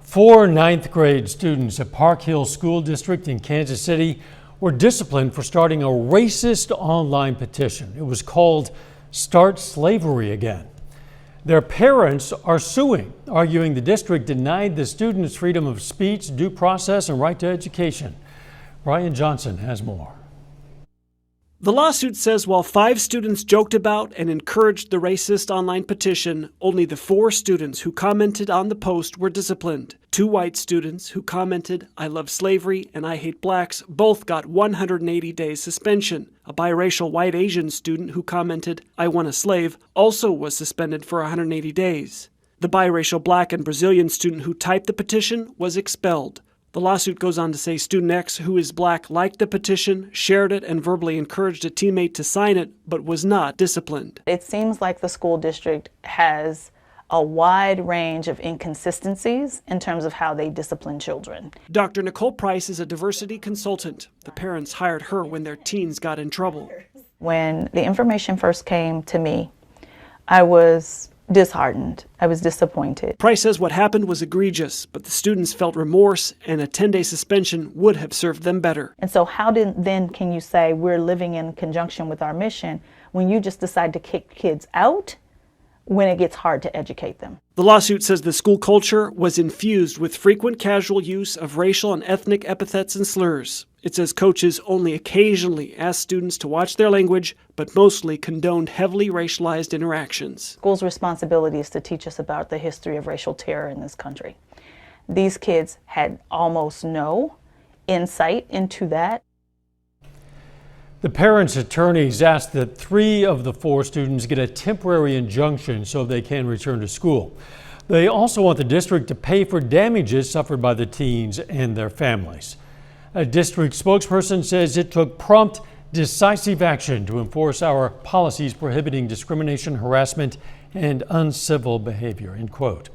Four ninth grade students at Park Hill School District in Kansas City were disciplined for starting a racist online petition. It was called Start Slavery Again. Their parents are suing, arguing the district denied the students freedom of speech, due process, and right to education. Brian Johnson has more. The lawsuit says while 5 students joked about and encouraged the racist online petition, only the 4 students who commented on the post were disciplined. 2 white students who commented, "I love slavery and I hate blacks," both got 180 days suspension. A biracial white Asian student who commented, "I want a slave," also was suspended for 180 days. The biracial black and Brazilian student who typed the petition was expelled. The lawsuit goes on to say student X, who is black, liked the petition, shared it, and verbally encouraged a teammate to sign it, but was not disciplined. It seems like the school district has a wide range of inconsistencies in terms of how they discipline children. Dr. Nicole Price is a diversity consultant. The parents hired her when their teens got in trouble. When the information first came to me, I was disheartened. I was disappointed. Price says what happened was egregious, but the students felt remorse and a 10-day suspension would have served them better. And so then can you say we're living in conjunction with our mission when you just decide to kick kids out when it gets hard to educate them? The lawsuit says the school culture was infused with frequent casual use of racial and ethnic epithets and slurs. It says coaches only occasionally asked students to watch their language, but mostly condoned heavily racialized interactions. School's responsibility is to teach us about the history of racial terror in this country. These kids had almost no insight into that. The parents' attorneys asked that 3 of the 4 students get a temporary injunction so they can return to school. They also want the district to pay for damages suffered by the teens and their families. A district spokesperson says it took prompt, decisive action to enforce our policies prohibiting discrimination, harassment, and uncivil behavior, end quote.